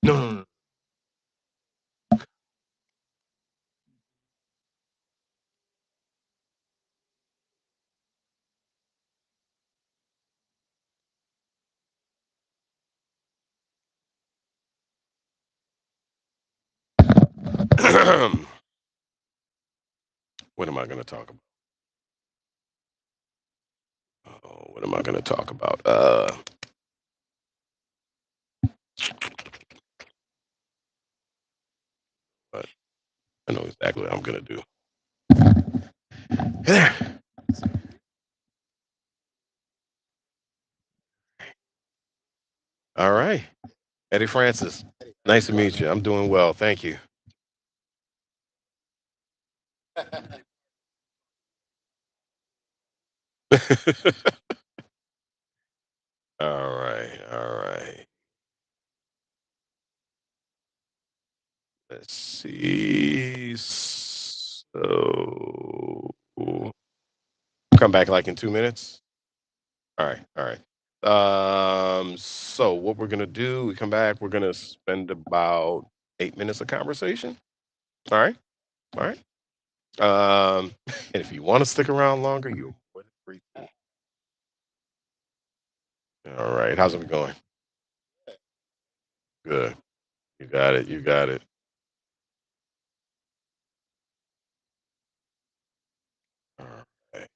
No, no, no. What am I going to talk about? Oh, what am I going to talk about? But I know exactly what I'm going to do. All right. Eddie Francis. Nice to meet you. I'm doing well. Thank you. All right. All right. Let's see. So come back like in 2 minutes. All right. All right. So what we're gonna do, we come back, we're gonna spend about 8 minutes of conversation. All right. All right. And if you want to stick around longer, you're more than free to. All right. How's it going? Good. You got it. You got it. All right.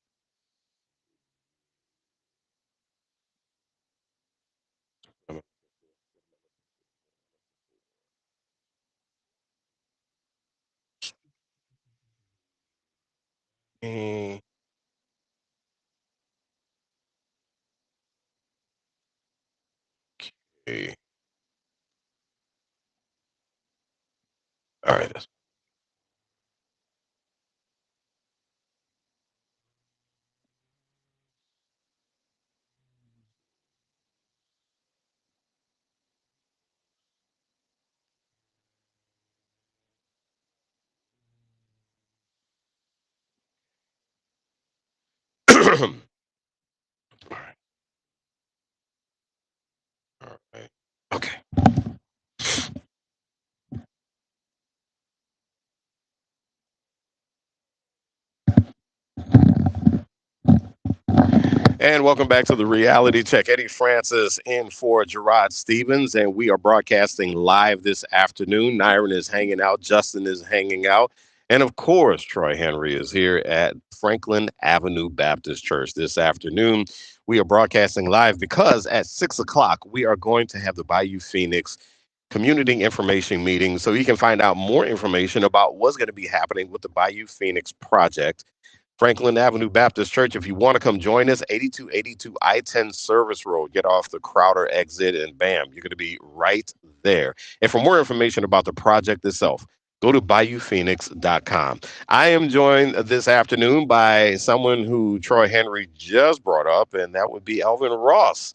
Okay. All right. All right. All right. Okay. And welcome back to the Reality Check. Eddie Francis in for Gerard Stevens, and we are broadcasting live this afternoon. Nyron is hanging out, Justin is hanging out, and of course, Troy Henry is here at Franklin Avenue Baptist Church this afternoon. We are broadcasting live because at 6 o'clock we are going to have the Bayou Phoenix community information meeting so you can find out more information about what's going to be happening with the Bayou Phoenix project. Franklin Avenue Baptist Church. If you want to come join us, 8282 I-10 Service Road. Get off the Crowder exit and bam, you're going to be right there. And for more information about the project itself, go to BayouPhoenix.com. I am joined this afternoon by someone who Troy Henry just brought up, and that would be Elvin Ross.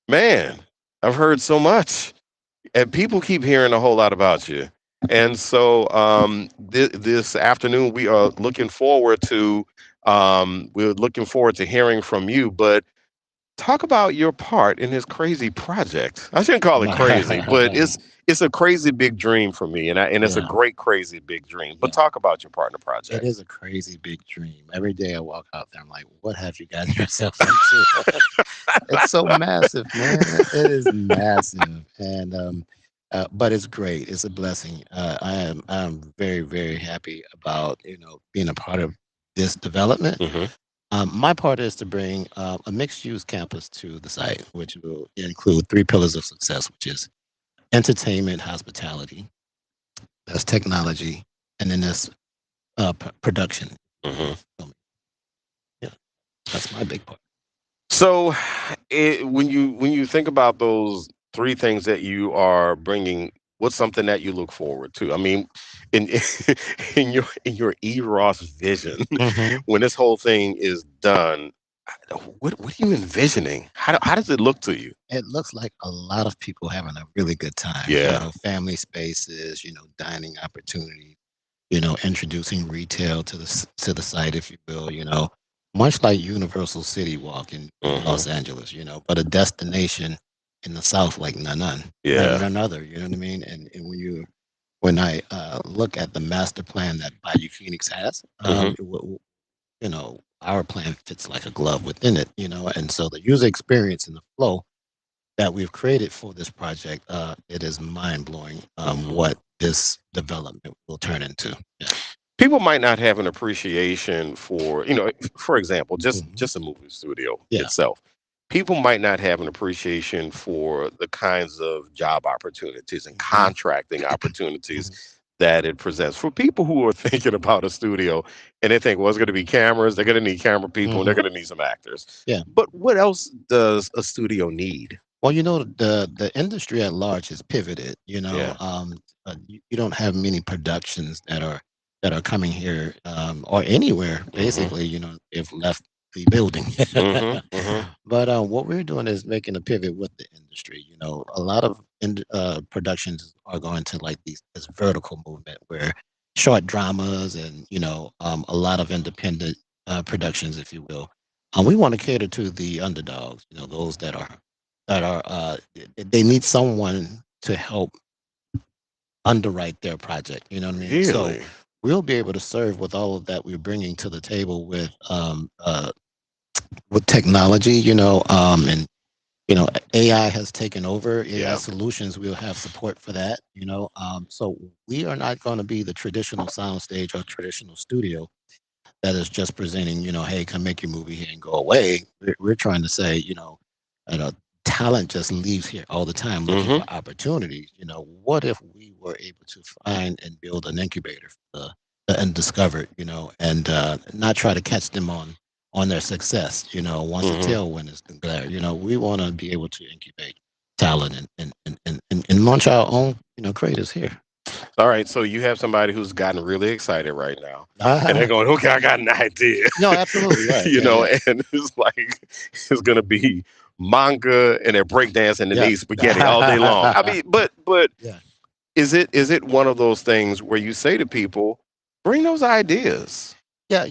Man, I've heard so much, and people keep hearing a whole lot about you. And so this afternoon, we're looking forward to hearing from you. But talk about your part in this crazy project. I shouldn't call it crazy, but it's a crazy big dream for me, and it's a Yeah, great crazy big dream. But yeah. talk about your part in the It project. is a crazy big dream. Every day I walk out there, I'm like, what have you gotten yourself into? It's so massive, man. It is massive. And but it's great. It's a blessing. I'm very, very happy about, being a part of this development. Hmm. My part is to bring a mixed use campus to the site, which will include three pillars of success, which is entertainment, hospitality, that's technology, and then there's production. Hmm. Filming. Yeah, that's my big part. So, when you think about those three things that you are bringing, what's something that you look forward to? I mean, in in your E Ross vision, Hmm. when this whole thing is done, what are you envisioning? How does it look to you? It looks like a lot of people having a really good time. Yeah. Family spaces, dining opportunities. Introducing retail to the site, if you will. Much like Universal City Walk in Hmm. Los Angeles. But a destination. in the South like none, Yeah. none other. You know what I mean? And when I look at the master plan that Bayou Phoenix has, Hmm. you know, our plan fits like a glove within it. You know, and so the user experience and the flow that we've created for this project, it is mind blowing Hmm. what this development will turn into. Yeah. People might not have an appreciation for, for example, Mhm. just a movie studio Yeah. itself. People might not have an appreciation for the kinds of job opportunities and Mhm. contracting opportunities Mhm. that it presents for people who are thinking about a studio and they think, well, it's going to be cameras, they're going to need camera people, and they're Mhm. going to need some actors. Yeah. But what else does a studio need? Well, the industry at large has pivoted. Yeah. You don't have many productions that are coming here or anywhere Hmm. basically. If left the building. Hmm. Hmm. But what we're doing is making a pivot with the industry. A lot of productions are going to like this vertical movement where short dramas and a lot of independent productions, if you will. We want to cater to the underdogs. Those that are they need someone to help underwrite their project. You know what I mean? So Really? we'll be able to serve with all of that we're bringing to the table with technology. And AI has taken over. AI Yeah. solutions, we'll have support for that. So we are not going to be the traditional soundstage or traditional studio that is just presenting, hey, come make your movie here and go away. We're trying to say, you know, talent just leaves here all the time looking Hmm. for opportunities. What if we were able to find and build an incubator for the undiscovered, and not try to catch them on their success, once the Hmm. tailwind is there. We want to be able to incubate talent and launch our own, creators here. All right, so you have somebody who's gotten really excited right now, and they're Ah, going, "Okay, I got an idea," no, absolutely right. Yeah, yeah, and it's like it's going to be manga and they're breakdancing and they yeah. eat spaghetti all day long. I mean, but Yeah. is it one of those things where you say to people, "Bring those ideas"? Yeah,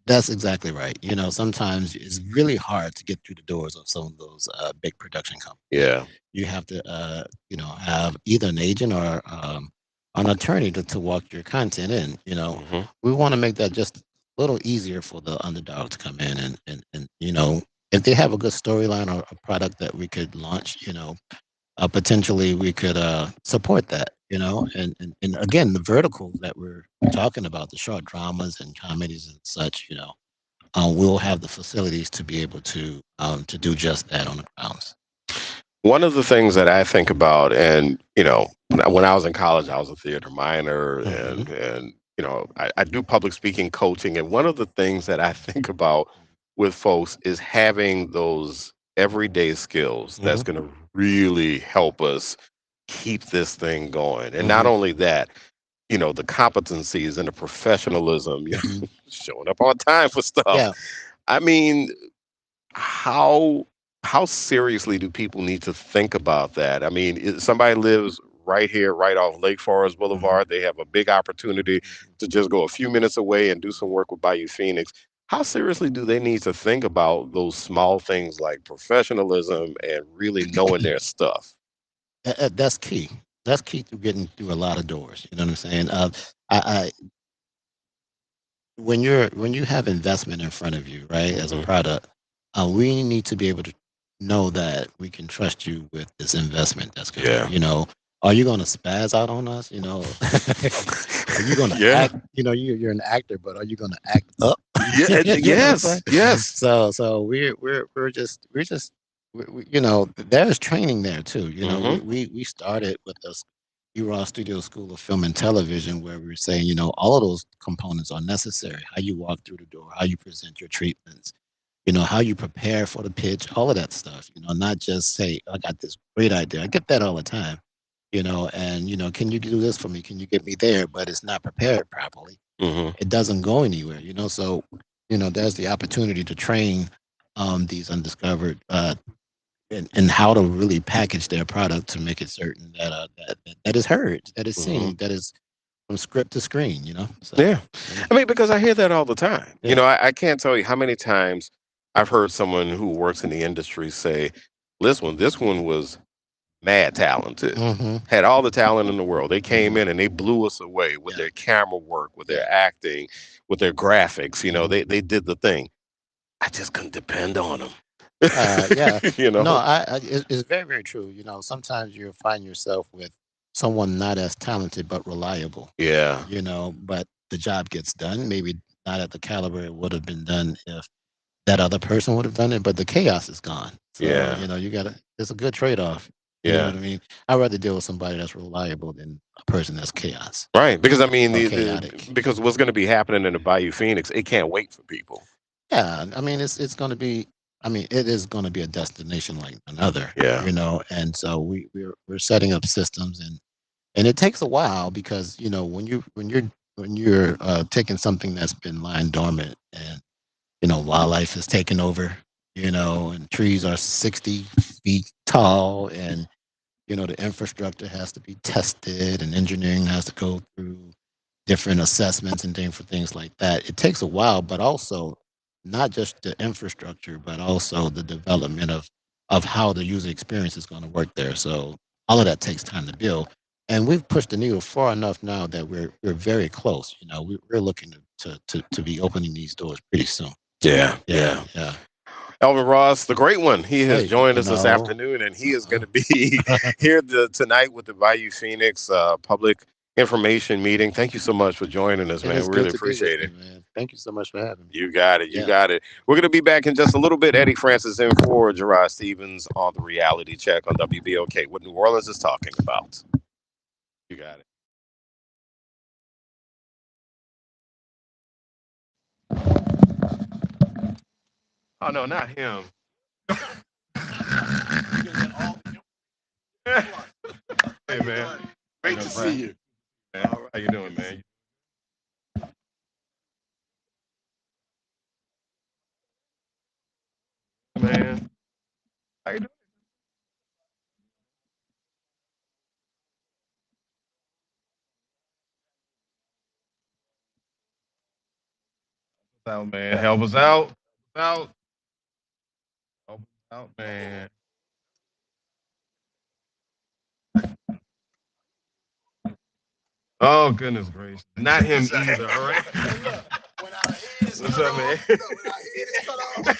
that's exactly right. Sometimes it's really hard to get through the doors of some of those big production companies. Yeah. You have to, have either an agent or an attorney to walk your content in. Hmm. We want to make that just a little easier for the underdog to come in and if they have a good storyline or a product that we could launch, potentially we could support that, and again, the verticals that we're talking about, the short dramas and comedies and such, we'll have the facilities to be able to do just that on the grounds. One of the things that I think about, and when I was in college, I was a theater minor, Hmm. and I do public speaking coaching, and one of the things that I think about with folks is having those everyday skills that's Hmm. going to really help us keep this thing going, and not Hmm. only that, the competencies and the professionalism, Hmm. showing up on time for stuff. Yeah. I mean, how how seriously do people need to think about that? I mean, somebody lives right here, right off Lake Forest Hmm. Boulevard. They have a big opportunity to just go a few minutes away and do some work with Bayou Phoenix. How seriously do they need to think about those small things like professionalism and really knowing their stuff? That's key. That's key to getting through a lot of doors. You know what I'm saying? I when you have investment in front of you, right, as a Hmm. product, we need to be able to know that we can trust you with this investment that's coming. Yeah. Are you going to spaz out on us? Are you going to Yeah. act? You're an actor, but are you going to act up? Yeah. You know what I'm saying? Yes. Yes. So we're just there's training there too. Hmm. We started with this URA Studio School of Film and Television, where we were saying, all of those components are necessary. How you walk through the door, how you present your treatments, how you prepare for the pitch, all of that stuff. Not just say, I got this great idea. I get that all the time. And can you do this for me? Can you get me there? But it's not prepared properly. Hmm. It doesn't go anywhere. So there's the opportunity to train these undiscovered and how to really package their product to make it certain that is heard, that is Hmm. seen, that is from script to screen. So Yeah. yeah, I mean, because I hear that all the time. yeah. I can't tell you how many times I've heard someone who works in the industry say, This one was mad talented. Hmm. Had all the talent in the world. They came Hmm. in and they blew us away with Yeah. their camera work, with Yeah. their acting, with their graphics. Hmm. They did the thing. I just couldn't depend on them. Yeah. you No, know? it's very, very true. Sometimes you find yourself with someone not as talented but reliable. Yeah. But the job gets done. Maybe not at the caliber it would have been done if that other person would have done it, but the chaos is gone. So, Yeah. you gotta, it's a good trade-off. You know Yeah. what I mean? I'd rather deal with somebody that's reliable than a person that's chaos Right. Because I mean or the chaotic. because what's gonna be happening in the Bayou Phoenix, it can't wait for people. Yeah, I mean, it's gonna be, I mean, it is gonna be a destination like another, Yeah. and so we're setting up systems, and it takes a while because when you're taking something that's been lying dormant, and wildlife is taking over, and trees are 60 feet tall, and the infrastructure has to be tested, and engineering has to go through different assessments and different things like that. It takes a while, but also not just the infrastructure, but also the development of how the user experience is going to work there. So all of that takes time to build. And we've pushed the needle far enough now that we're very close. We're looking to be opening these doors pretty soon. Yeah. Yeah, Yeah. yeah. Elvin Ross, the great one, he has Hey, joined us this afternoon, and he is going to be here tonight with the Bayou Phoenix public information meeting. Thank you so much for joining us, it man. is We really good to be with appreciate you, it. man. Thank you so much for having me. You got it. You Yeah. got it. We're going to be back in just a little bit. Eddie Francis in for Gerard Stevens on the reality check on WBOK, what New Orleans is talking about. You got it. Oh, no, not him. Hey, man. Great to see you. Man. How you doing, man? Man. How you doing? Out, man. Help us out. Help us out. Help us out, man. Oh goodness gracious! Not him either. All right. When our head is What's cut up, man? off, look, when our head is cut off,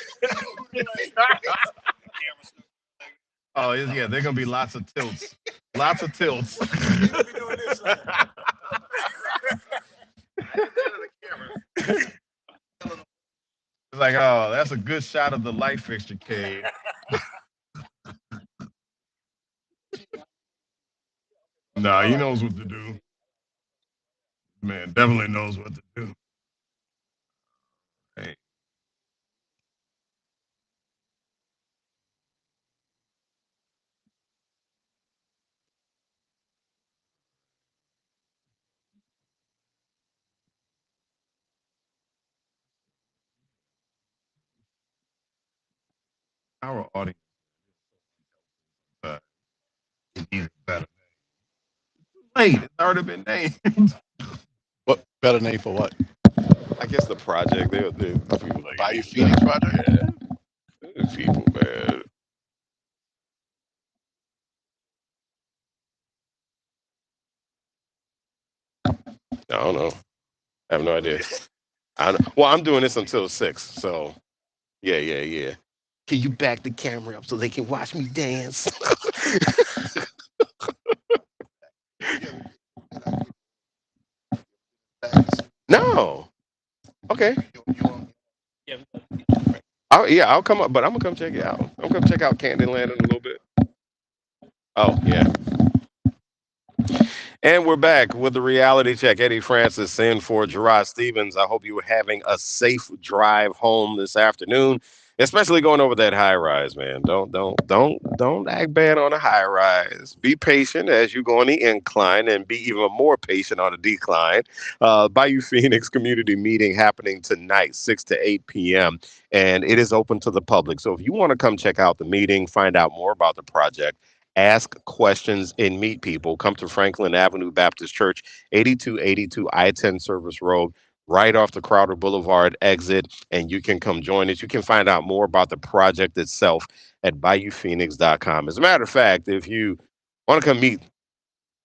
Oh yeah, there gonna be lots of tilts. Lots of tilts. we gonna be doing this. It's like, oh, that's a good shot of the light fixture, Cade. Nah, he knows what to do. Man, definitely knows what to do. Hey, our audience uh, needs a better. Late. It's already been named. What better name for what? I guess the project. They people like Bayou Phoenix Project? yeah, people, man. I don't know. I have no idea. Well, I'm doing this until 6, so yeah, yeah, yeah. Can you back the camera up so they can watch me dance? No. Okay. I'll come up, but I'm gonna come check it out. I'm gonna check out Candyland in a little bit. Oh yeah. And we're back with the reality check. Eddie Francis in for Gerard Stevens. I hope you were having a safe drive home this afternoon, especially going over that high rise, man. Don't act bad on a high rise. Be patient as you go on the incline, and be even more patient on the decline. Bayou Phoenix community meeting happening tonight, 6 to 8 p.m., and it is open to the public. So if you want to come check out the meeting, find out more about the project, ask questions, and meet people, come to Franklin Avenue Baptist Church, 8282 I-10 Service Road, right off the Crowder Boulevard exit, and you can come join us. You can find out more about the project itself at BayouPhoenix.com. As a matter of fact, if you want to come meet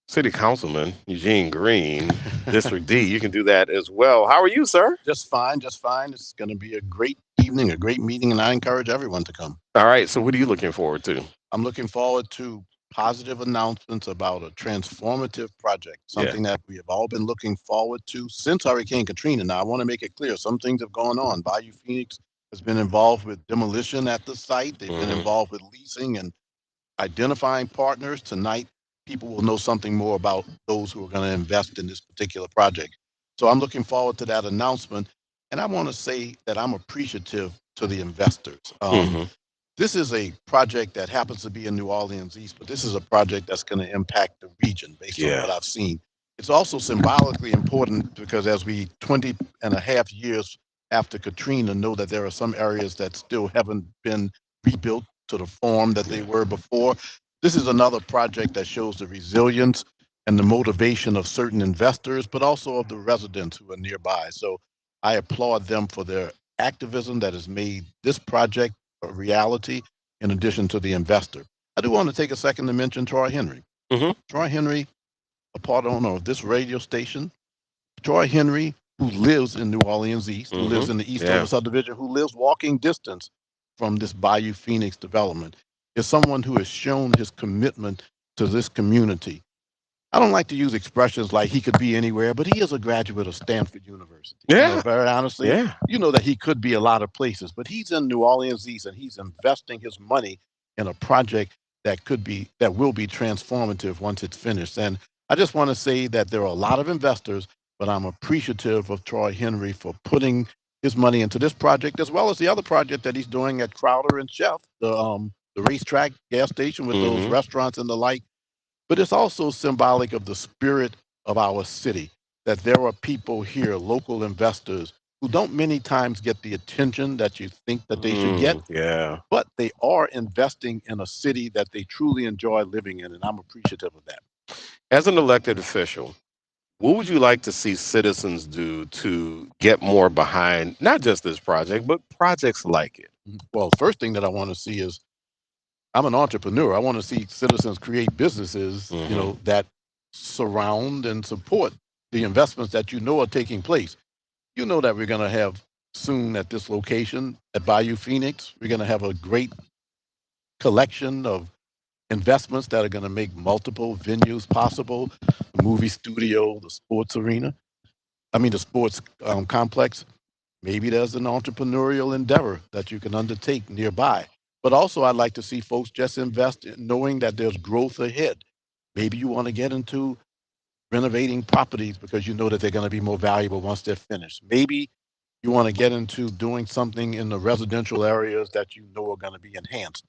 City Councilman Eugene Green, District D, you can do that as well. How are you, sir? Just fine, just fine. It's going to be a great evening, a great meeting, and I encourage everyone to come. All right. So, what are you looking forward to? I'm looking forward to positive announcements about a transformative project, something that we have all been looking forward to since Hurricane Katrina. Now, I want to make it clear some things have gone on. Bayou Phoenix has been involved with demolition at the site, they've been Mhm. involved with leasing and identifying partners. Tonight, people will know something more about those who are going to invest in this particular project. So I'm looking forward to that announcement. And I want to say that I'm appreciative to the investors. Mhm. This is a project that happens to be in New Orleans East, but this is a project that's going to impact the region based on what Yeah. I've seen. It's also symbolically important because as we 20 and a half years after Katrina know that there are some areas that still haven't been rebuilt to the form that they were before. This is another project that shows the resilience and the motivation of certain investors, but also of the residents who are nearby. So I applaud them for their activism that has made this project a reality in addition to the investor. I do want to take a second to mention Troy Henry. Mhm. Troy Henry, a part owner of this radio station. Troy Henry, who lives in New Orleans East, who lives Mhm. in the Eastover Yeah. subdivision, who lives walking distance from this Bayou Phoenix development, is someone who has shown his commitment to this community. I don't like to use expressions like he could be anywhere, but he is a graduate of Stanford University. Yeah. Very honestly, Yeah. you know that he could be a lot of places, but he's in New Orleans East and he's investing his money in a project that will be transformative once it's finished. And I just want to say that there are a lot of investors, but I'm appreciative of Troy Henry for putting his money into this project as well as the other project that he's doing at Crowder and Chef, the racetrack gas station with those Mhm. restaurants and the like. But it's also symbolic of the spirit of our city, that there are people here, local investors, who don't many times get the attention that you think that they should get, Yeah. but they are investing in a city that they truly enjoy living in, and I'm appreciative of that. As an elected official, what would you like to see citizens do to get more behind not just this project, but projects like it? Well, first thing that I want to see is I'm an entrepreneur. I want to see citizens create businesses, Mhm. that surround and support the investments that you know are taking place. You know that we're going to have soon at this location at Bayou Phoenix, we're going to have a great collection of investments that are going to make multiple venues possible, the movie studio, the sports arena, the sports complex. Maybe there's an entrepreneurial endeavor that you can undertake nearby. But also, I'd like to see folks just invest in knowing that there's growth ahead. Maybe you want to get into renovating properties because you know that they're going to be more valuable once they're finished. Maybe you want to get into doing something in the residential areas that you know are going to be enhanced.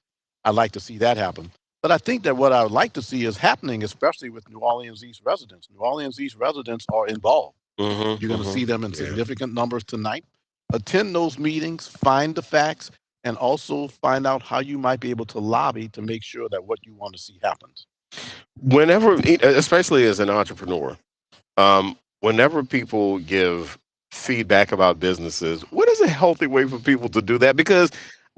I'd like to see that happen. But I think that what I would like to see is happening, especially with New Orleans East residents. New Orleans East residents are involved. Mhm. You're going to see Mhm. them in Yeah. significant numbers tonight. Attend those meetings, find the facts, and also find out how you might be able to lobby to make sure that what you want to see happens. Whenever, especially as an entrepreneur, whenever people give feedback about businesses, what is a healthy way for people to do that? Because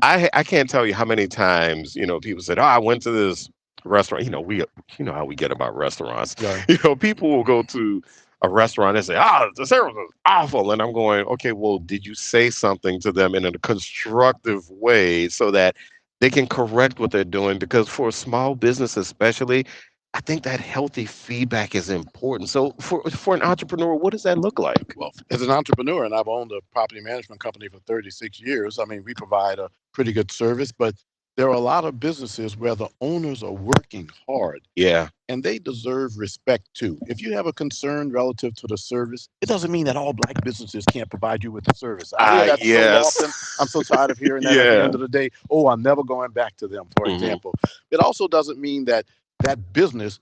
I can't tell you how many times people said, "Oh, I went to this restaurant." You know how we get about restaurants. Yeah. People will go to a restaurant and say, "Ah, the service was awful," and I'm going, "Okay, well, did you say something to them in a constructive way so that they can correct what they're doing?" Because for a small business, especially, I think that healthy feedback is important. So for an entrepreneur, what does that look like? Well, as an entrepreneur, and I've owned a property management company for 36 years, we provide a pretty good service, but there are a lot of businesses where the owners are working hard Yeah. and they deserve respect too. If you have a concern relative to the service, it doesn't mean that all black businesses can't provide you with the service. I hear that so Yes. often. I'm so tired of hearing that at the Yeah. end of the day. Oh, I'm never going back to them, for Hmm. example. It also doesn't mean that that business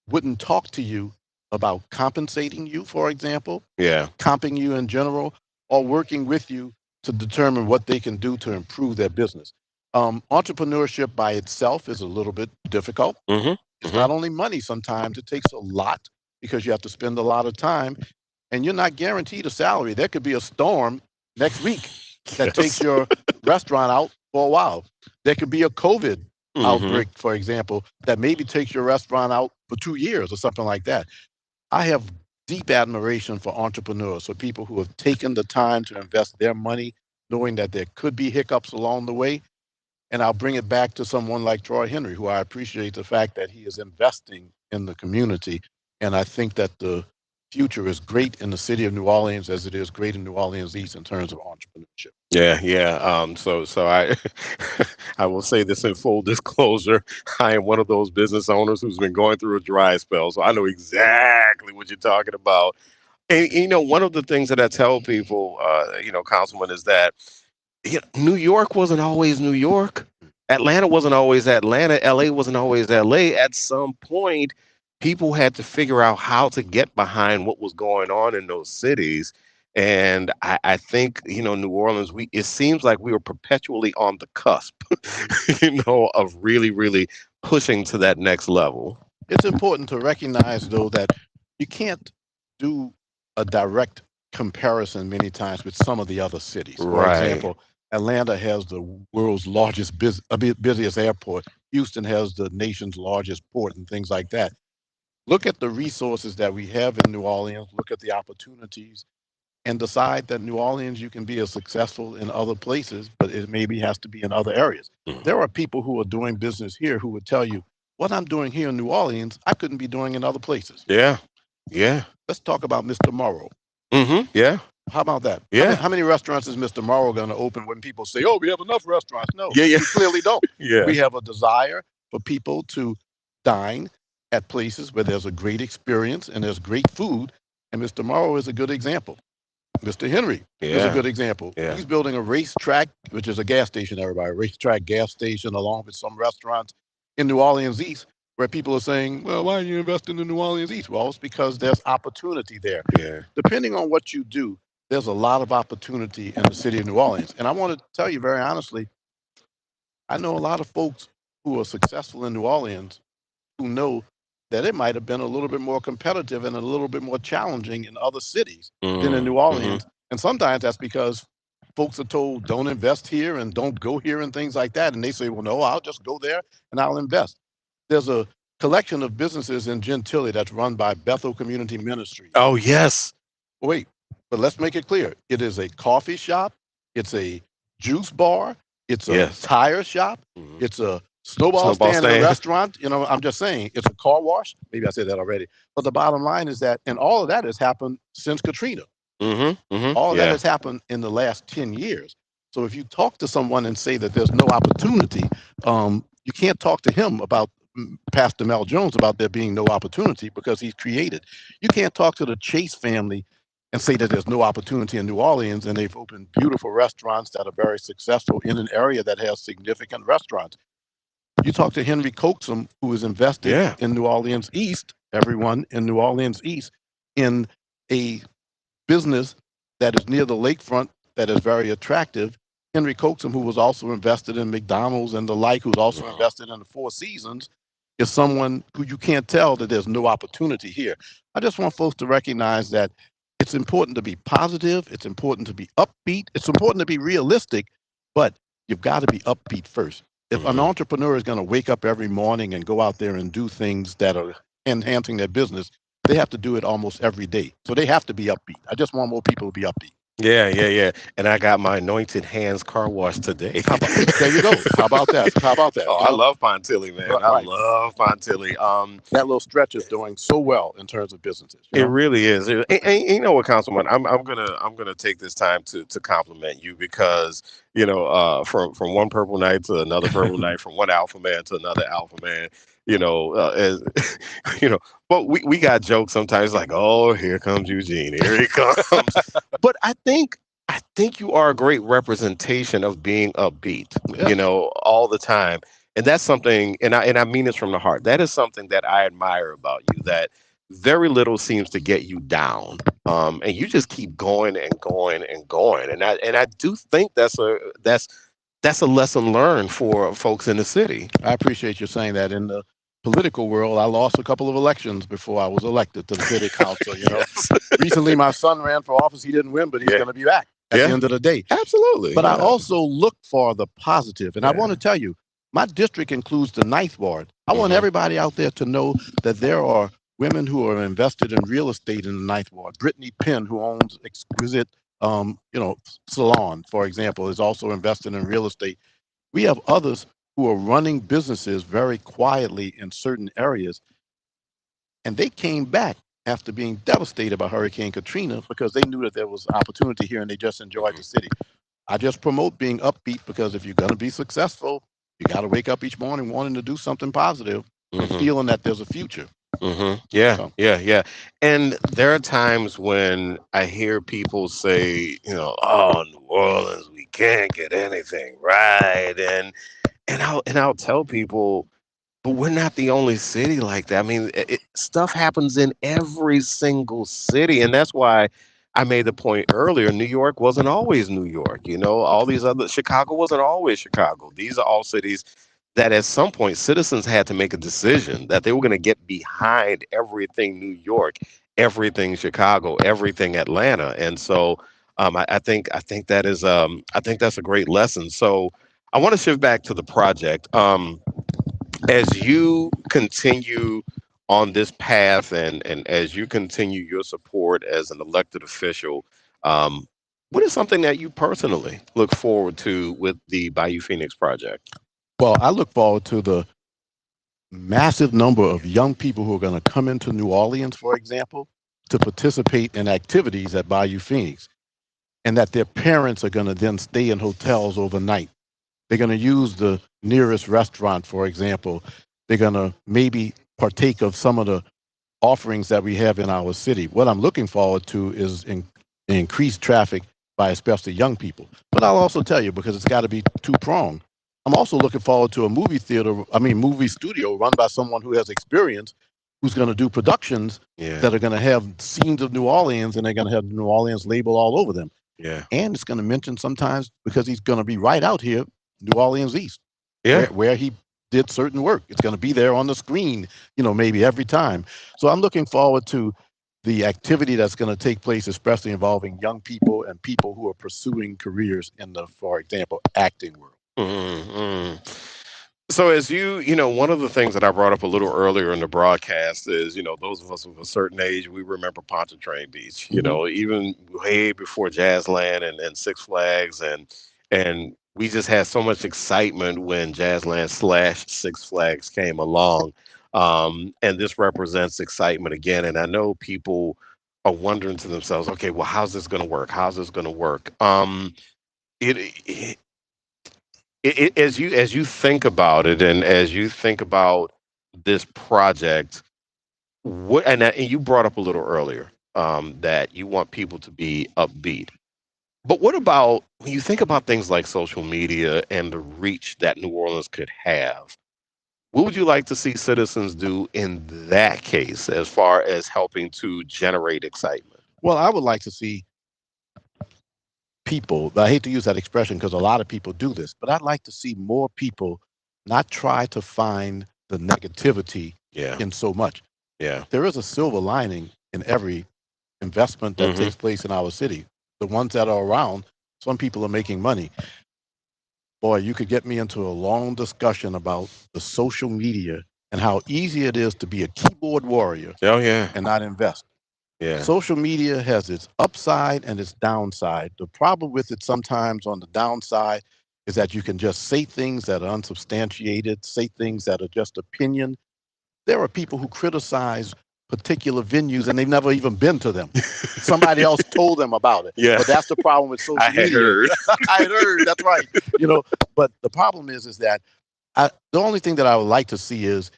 wouldn't talk to you about compensating you, for example, Yeah. comping you in general, or working with you to determine what they can do to improve their business. Entrepreneurship by itself is a little bit difficult. Hmm. It's Hmm. not only money, sometimes it takes a lot because you have to spend a lot of time and you're not guaranteed a salary. There could be a storm next week that takes Yes. your restaurant out for a while. There could be a COVID Hmm. outbreak, for example, that maybe takes your restaurant out for 2 years or something like that. I have deep admiration for entrepreneurs, for people who have taken the time to invest their money, knowing that there could be hiccups along the way. And I'll bring it back to someone like Troy Henry, who I appreciate the fact that he is investing in the community. And I think that the future is great in the city of New Orleans as it is great in New Orleans East in terms of entrepreneurship. Yeah, yeah. So I I will say this in full disclosure. I am one of those business owners who's been going through a dry spell, so I know exactly what you're talking about. And one of the things that I tell people, Councilman, is that New York wasn't always New York. Atlanta wasn't always Atlanta. LA wasn't always LA. At some point, people had to figure out how to get behind what was going on in those cities. And I think, New Orleans, it seems like we were perpetually on the cusp, of really, really pushing to that next level. It's important to recognize, though, that you can't do a direct comparison many times with some of the other cities. For Right. example, Atlanta has the world's largest, busiest airport. Houston has the nation's largest port and things like that. Look at the resources that we have in New Orleans, look at the opportunities, and decide that New Orleans, you can be as successful in other places, but it maybe has to be in other areas. Mhm. There are people who are doing business here who would tell you, what I'm doing here in New Orleans, I couldn't be doing in other places. Yeah. Yeah. Let's talk about Mr. Morrow. Yeah. How about that? Yeah. How many restaurants is Mr. Morrow going to open when people say, oh, we have enough restaurants? No, Yeah. Yeah. we clearly don't. Yeah. We have a desire for people to dine at places where there's a great experience and there's great food. And Mr. Morrow is a good example. Mr. Henry is a Yeah. good example. Yeah. He's building a racetrack, which is a gas station, everybody, a racetrack gas station, along with some restaurants in New Orleans East, where people are saying, well, why are you investing in New Orleans East? Well, it's because there's opportunity there. Yeah. Depending on what you do, there's a lot of opportunity in the city of New Orleans. And I want to tell you very honestly, I know a lot of folks who are successful in New Orleans who know that it might have been a little bit more competitive and a little bit more challenging in other cities than in New Mm-hmm. Orleans. And sometimes that's because folks are told don't invest here and don't go here and things like that. And they say, well, no, I'll just go there and I'll invest. There's a collection of businesses in Gentilly that's run by Bethel Community Ministries. Oh, yes. Wait, but let's make it clear. It is a coffee shop. It's a juice bar. It's a Yes. tire shop. Mhm. It's a snowball Snowball stand in a stand. restaurant. I'm just saying it's a car wash. Maybe I said that already. But the bottom line is that, and all of that has happened since Katrina. All of that Yeah. has happened in the last 10 years. So if you talk to someone and say that there's no opportunity, you can't talk to him about Pastor Mel Jones about there being no opportunity because he's created. You can't talk to the Chase family and say that there's no opportunity in New Orleans and they've opened beautiful restaurants that are very successful in an area that has significant restaurants. You talk to Henry Coaxum, who is invested Yeah. in New Orleans East, everyone in New Orleans East, in a business that is near the lakefront that is very attractive. Henry Coaxum, who was also invested in McDonald's and the like, who's also Mhm. invested in the Four Seasons, is someone who you can't tell that there's no opportunity here. I just want folks to recognize that it's important to be positive, it's important to be upbeat, it's important to be realistic, but you've got to be upbeat first. If an Mhm. entrepreneur is going to wake up every morning and go out there and do things that are enhancing their business, they have to do it almost every day. So they have to be upbeat. I just want more people to be upbeat. Yeah, yeah, yeah. And I got my anointed hands car wash today. There you go. How about that? How about that? Oh, I love Pontilli, man. I Right. love Pontilli. That little stretch is doing so well in terms of businesses. It really is. And you know what, Councilman? I'm gonna take this time to compliment you because from one purple night to another purple night, from one alpha man to another alpha man. As you know, but we got jokes sometimes like, oh, here comes Eugene, here he comes. But I think you are a great representation of being upbeat. Yeah. All the time. And that's something, and I mean this from the heart. That is something that I admire about you. That very little seems to get you down, and you just keep going and going and going. And I do think that's a lesson learned for folks in the city. I appreciate you saying that. In the political world, I lost a couple of elections before I was elected to the city council. Yes. Recently, my son ran for office. He didn't win, but he's Yeah. going to be back. at the Yeah. end of the day. Absolutely. But I Yeah. also look for the positive. And I Yeah. want to tell you, my district includes the Ninth Ward. I want Mhm. everybody out there to know that there are women who are invested in real estate in the Ninth Ward. Brittany Penn, who owns Exquisite, Salon, for example, is also invested in real estate. We have others who are running businesses very quietly in certain areas, and they came back after being devastated by Hurricane Katrina because they knew that there was opportunity here and they just enjoyed the city. I just promote being upbeat because if you're going to be successful, you got to wake up each morning wanting to do something positive and Mhm. feeling that there's a future. Yeah. So, Yeah. Yeah. And there are times when I hear people say, "Oh, New Orleans, we can't get anything right," and I'll tell people, but we're not the only city like that. I mean, stuff happens in every single city, and that's why I made the point earlier. New York wasn't always New York. All these other Chicago wasn't always Chicago. These are all cities that at some point citizens had to make a decision that they were going to get behind everything New York, everything Chicago, everything Atlanta, and so I think that's a great lesson. So I want to shift back to the project. As you continue on this path and as you continue your support as an elected official, um, what is something that you personally look forward to with the Bayou Phoenix project? well, I look forward to the massive number of young people who are going to come into New Orleans, for example, to participate in activities at Bayou Phoenix, and that their parents are going to then stay in hotels overnight. They're going to use the nearest restaurant, for example. They're going to maybe partake of some of the offerings that we have in our city. What I'm looking forward to is increased traffic by especially young people. But I'll also tell you, because it's got to be two-pronged, I'm also looking forward to a movie studio run by someone who has experience, who's going to do productions Yeah, that are going to have scenes of New Orleans and they're going to have the New Orleans label all over them. yeah, And it's going to mention sometimes, because he's going to be right out here, New Orleans East, yeah. where he did certain work. It's going to be there on the screen, maybe every time. So I'm looking forward to the activity that's going to take place, especially involving young people and people who are pursuing careers in the, for example, acting world. Mm-hmm. So as one of the things that I brought up a little earlier in the broadcast is, those of us of a certain age, we remember Pontchartrain Beach, Hmm. even way before Jazzland and Six Flags and we just had so much excitement when Jazzland / Six Flags came along. And this represents excitement again. And I know people are wondering to themselves, okay, well, how's this going to work? How's this going to work? It, as you think about it and as you think about this project, and you brought up a little earlier that you want people to be upbeat, but what about when you think about things like social media and the reach that New Orleans could have? What would you like to see citizens do in that case as far as helping to generate excitement? Well, I would like to see people, I hate to use that expression because a lot of people do this, but I'd like to see more people not try to find the negativity Yeah, in so much. yeah. There is a silver lining in every investment that Hmm. takes place in our city. The ones that are around, some people are making money. Boy, you could get me into a long discussion about the social media and how easy it is to be a keyboard warrior Oh yeah, and not invest. yeah. Social media has its upside and its downside. The problem with it sometimes on the downside is that you can just say things that are unsubstantiated, say things that are just opinion. There are people who criticize particular venues and they've never even been to them. Somebody else told them about it. Yeah, But that's the problem with I social had media. heard. I had heard, that's right. You know, but the problem is that the only thing that I would like to see is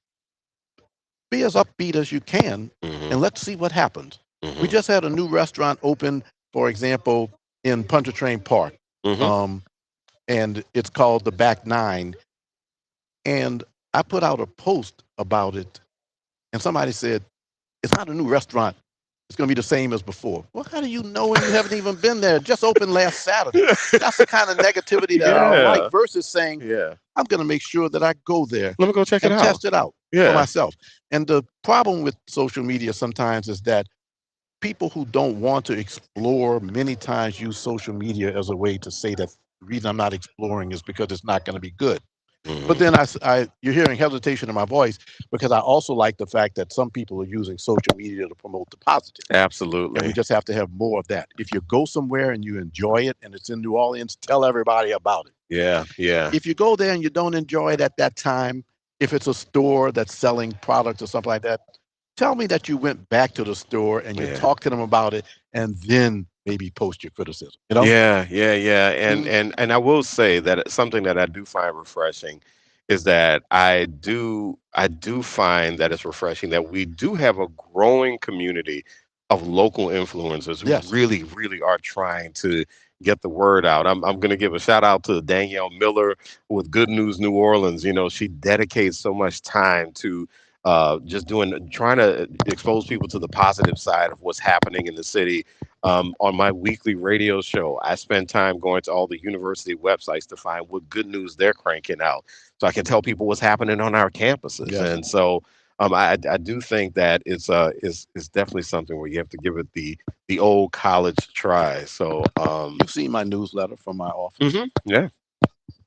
be as upbeat as you can Hmm. and let's see what happens. We Hmm. just had a new restaurant open, for example, in Pontchartrain Park. Hmm. Um, and it's called the Back Nine. And I put out a post about it, and somebody said, it's not a new restaurant. It's going to be the same as before. Well, how do you know when you haven't even been there? It just opened last Saturday. That's the kind of negativity that I don't like, Yeah, versus saying, yeah. I'm going to make sure that I go there Let me go check it and out. test it out for Yeah. myself. And the problem with social media sometimes is that people who don't want to explore many times use social media as a way to say that the reason I'm not exploring is because it's not going to be good. But Hmm. then you're hearing hesitation in my voice because I also like the fact that some people are using social media to promote the positive. And we Absolutely. just have to have more of that. If you go somewhere and you enjoy it and it's in New Orleans, tell everybody about it. Yeah, yeah, If you go there and you don't enjoy it at that time, if it's a store that's selling products or something like that, tell me that you went back to the store and you yeah. talked to them about it and then maybe post your criticism, you know? Yeah, yeah, yeah. And Mm, and I will say that it's something that I do find refreshing is that I do find that it's refreshing that we do have a growing community of local influencers who yes. really, really are trying to get the word out. I'm going to give a shout out to Danielle Miller with Good News New Orleans. You know, she dedicates so much time to just doing trying to expose people to the positive side of what's happening in the city. On my weekly radio show, I spend time going to all the university websites to find what good news they're cranking out, so I can tell people what's happening on our campuses. Yes. And so, I do think that it's definitely something where you have to give it the old college try. So, You've seen my newsletter from my office. yeah,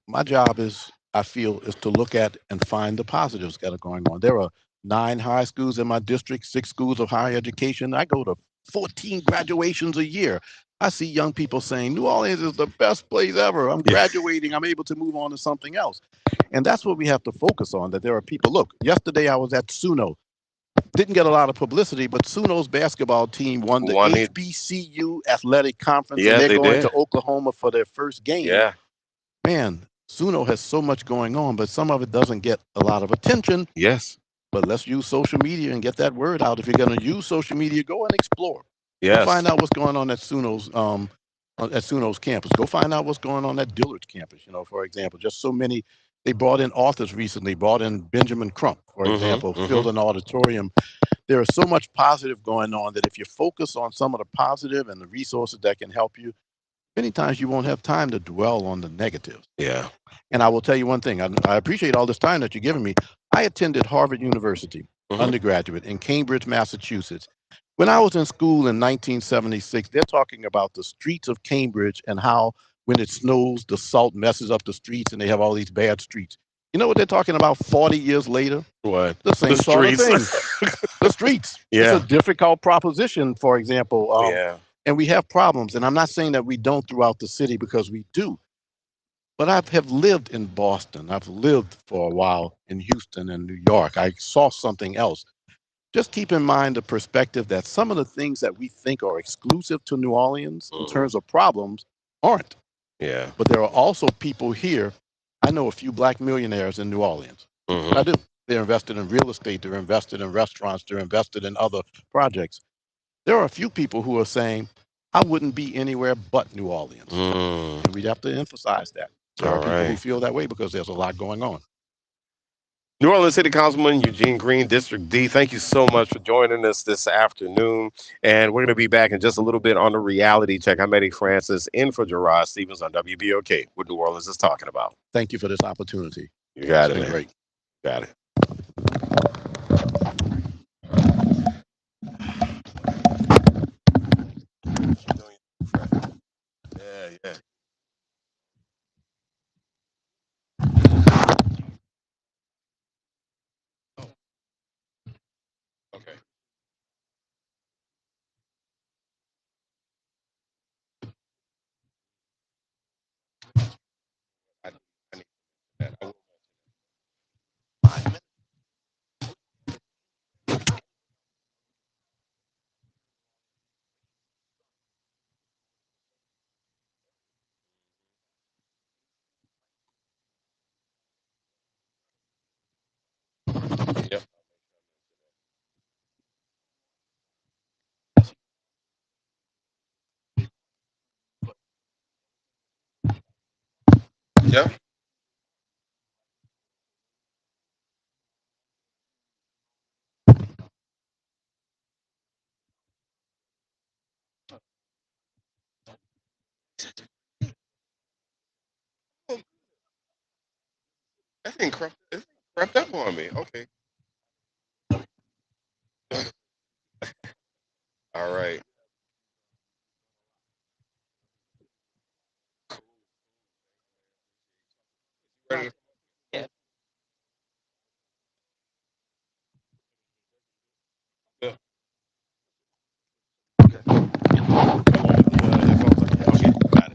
My job is, I feel, is to look at and find the positives that are going on. There are 9 high schools in my district, 6 schools of higher education. I go to 14 graduations a year. I see young people saying, New Orleans is the best place ever. I'm yeah, graduating. I'm able to move on to something else. And that's what we have to focus on, that there are people. Look, yesterday I was at Suno. Didn't get a lot of publicity, but Suno's basketball team won the one, HBCU athletic conference, and yeah, they're they going did, to Oklahoma for their first game. yeah, Man, Suno has so much going on, but some of it doesn't get a lot of attention. yes, But let's use social media and get that word out. If you're going to use social media, go and explore. Go yes, find out what's going on at Suno's campus. Go find out what's going on at Dillard's campus. You know, for example, just so many. They brought in authors recently. Brought in Benjamin Crump, for mm-hmm, example, mm-hmm, filled an auditorium. There is so much positive going on that if you focus on some of the positive and the resources that can help you, many times you won't have time to dwell on the negatives. yeah, And I will tell you one thing. I appreciate all this time that you're giving me. I attended Harvard University, mm-hmm, undergraduate, in Cambridge, Massachusetts. When I was in school in 1976, they're talking about the streets of Cambridge and how when it snows, the salt messes up the streets and they have all these bad streets. You know what they're talking about 40 years later? what The the same sort of streets, thing. The streets. It's a yeah, difficult proposition, for example. yeah, And we have problems. And I'm not saying that we don't throughout the city, because we do. But I have lived in Boston. I've lived for a while in Houston and New York. I saw something else. Just keep in mind the perspective that some of the things that we think are exclusive to New Orleans in mm-hmm, terms of problems aren't. yeah, But there are also people here. I know a few black millionaires in New Orleans. I mm-hmm, do. They're invested in real estate, they're invested in restaurants, they're invested in other projects. There are a few people who are saying, I wouldn't be anywhere but New Orleans. mm, And we'd have to emphasize that. There all are people who right. feel that way because there's a lot going on. New Orleans City Councilman Eugene Green, District D, thank you so much for joining us this afternoon. And we're going to be back in just a little bit on the reality check. I'm Eddie Francis in for Gerard Stevens on WBOK, what New Orleans is talking about. Thank you for this opportunity. You It's got it, been man. great. Got it. Yeah, yeah. Oh, okay. I need that. I will. Yep. Yep. Oh, that thing crept up on me. Okay. All All right. Ready? Yeah. Yeah. Headphones on? Okay, got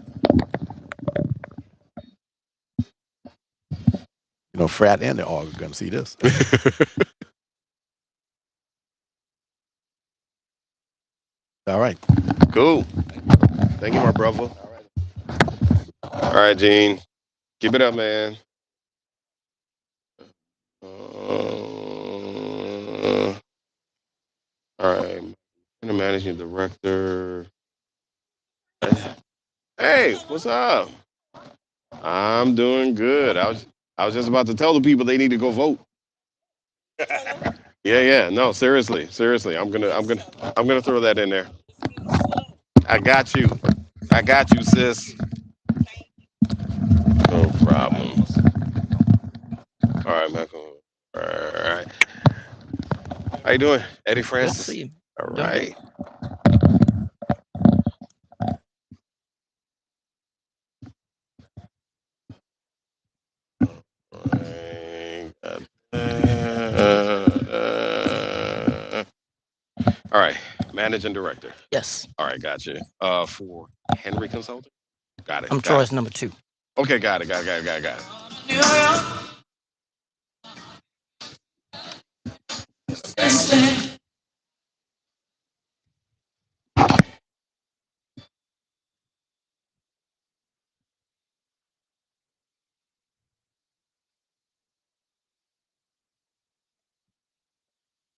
You know, Frat and the AUG are going to see this. it. All right. Cool. Thank you, my brother. All right, Gene. Keep it up, man. All right. I'm the managing director. Hey, what's up? I'm doing good. I was just about to tell the people they need to go vote. Yeah, yeah. No, seriously, seriously. I'm gonna throw that in there. I got you. I got you, sis. No problem. All right, Michael. All right. How you doing, Eddie Good to Francis? see you. All Doing great. right. Alright, all right, managing director. Yes, All right, gotcha. For Henry Consulting. Got it. I'm Got it. Troy's number 2. Okay, got it. Got it. Got it. Got it. Got it.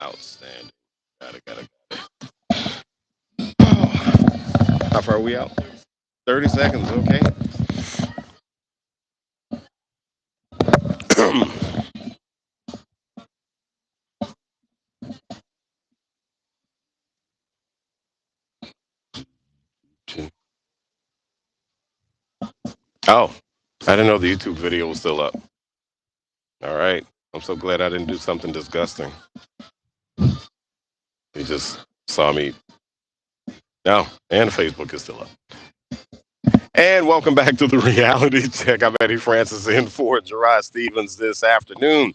Outstanding. Got it. Got it. How far are we out? 30 seconds. Okay. Oh, I didn't know the YouTube video was still up. All right. I'm so glad I didn't do something disgusting. He just saw me. No, and Facebook is still up. And welcome back to the Reality Check. I'm Eddie Francis in for Gerard Stevens this afternoon.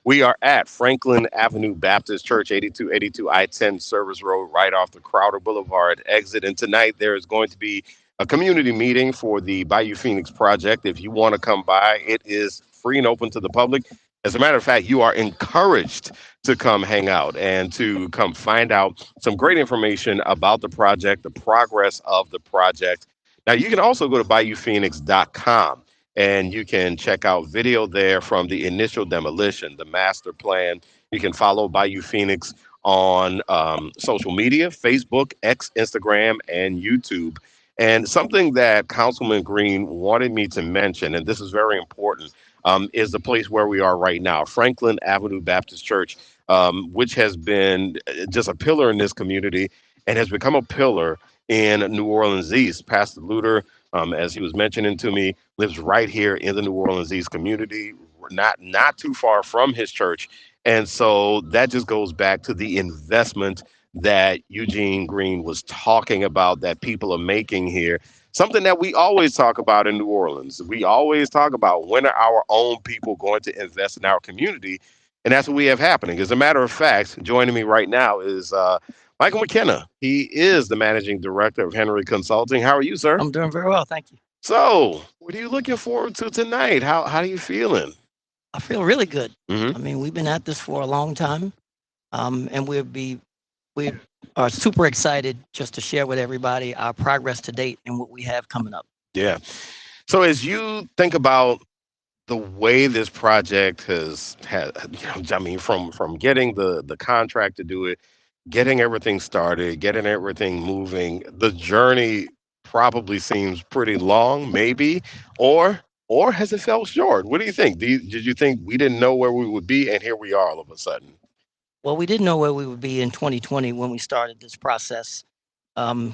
We are at Franklin Avenue Baptist Church, 8282 I-10 Service Road, right off the Crowder Boulevard exit. And tonight there is going to be a community meeting for the Bayou Phoenix project. If you want to come by, it is free and open to the public. As a matter of fact, you are encouraged to come hang out and to come find out some great information about the project, the progress of the project. Now, you can also go to BayouPhoenix.com and you can check out video there from the initial demolition, the master plan. You can follow Bayou Phoenix on social media, Facebook, X, Instagram, and YouTube. And something that Councilman Green wanted me to mention, and this is very important, is the place where we are right now, Franklin Avenue Baptist Church, which has been just a pillar in this community and has become a pillar in New Orleans East. Pastor Luter, as he was mentioning to me, lives right here in the New Orleans East community, not too far from his church. And so that just goes back to the investment that Eugene Green was talking about that people are making here. Something that we always talk about in New Orleans. We always talk about when are our own people going to invest in our community. And that's what we have happening. As a matter of fact, joining me right now is Michael McKenna. He is the managing director of Henry Consulting. How are you, sir? I'm doing very well, thank you. So, what are you looking forward to tonight? How are you feeling? I feel really good. Hmm. I mean, we've been at this for a long time, and we are super excited just to share with everybody our progress to date and what we have coming up. Yeah. So, as you think about the way this project has, I mean, from getting the contract to do it, getting everything started, getting everything moving, the journey probably seems pretty long, maybe, or or has it fell short? What do you think? Did you think we didn't know where we would be, and here we are all of a sudden? Well, we didn't know where we would be in 2020 when we started this process.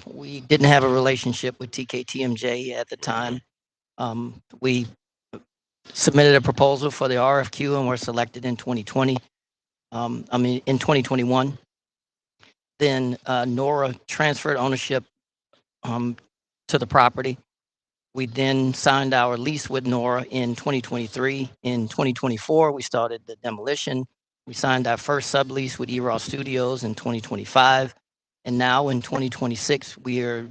We didn't have a relationship with TKTMJ at the time. We submitted a proposal for the RFQ and were selected in 2020. In 2021. Then Nora transferred ownership um, to the property. We then signed our lease with Nora in 2023. In 2024, we started the demolition. We signed our first sublease with Eros Studios in 2025. And now in 2026, we are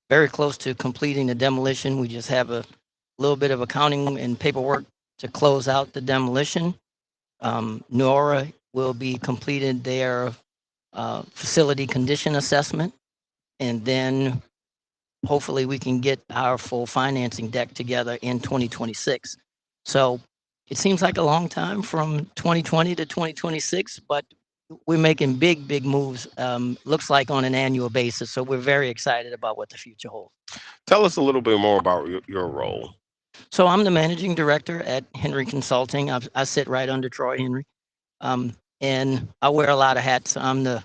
very close to completing the demolition. We just have a little bit of accounting and paperwork to close out the demolition. Nora will be completed their facility condition assessment, and then hopefully we can get our full financing deck together in 2026. So it seems like a long time from 2020 to 2026, but we're making big moves, looks like on an annual basis. So we're very excited about what the future holds. Tell us a little bit more about your role. So I'm the managing director at Henry Consulting. I sit right under Troy Henry. And I wear a lot of hats. I'm the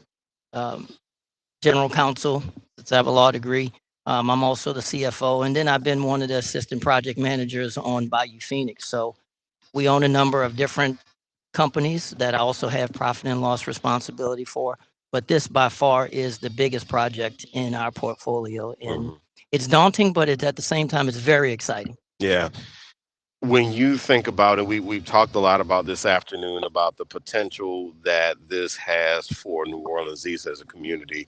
general counsel, since I have a law degree. I'm also the CFO, and then I've been one of the assistant project managers on Bayou Phoenix. So we own a number of different companies that I also have profit and loss responsibility for. But this by far is the biggest project in our portfolio. And it's daunting, but at the same time, it's very exciting. Yeah. When you think about it, we've talked a lot about this afternoon about the potential that this has for New Orleans East as a community.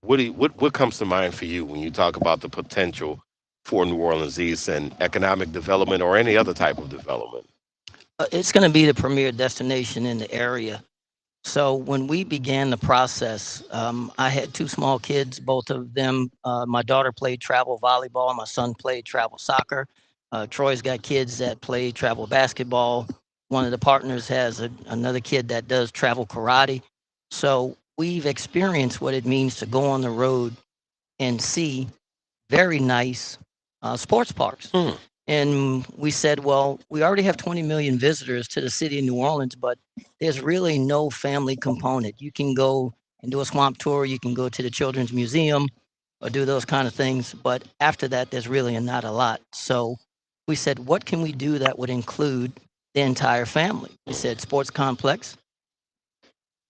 What comes to mind for you when you talk about the potential for New Orleans East and economic development or any other type of development? It's going to be the premier destination in the area. So when we began the process, I had two small kids, both of them. My daughter played travel volleyball. My son played travel soccer. Troy's got kids that play travel basketball. One of the partners has another kid that does travel karate. So we've experienced what it means to go on the road and see very nice sports parks. And we said, well, we already have 20 million visitors to the city of New Orleans, but there's really no family component. You can go and do a swamp tour. You can go to the Children's Museum or do those kind of things. But after that, there's really not a lot. So we said, what can we do that would include the entire family? We said sports complex,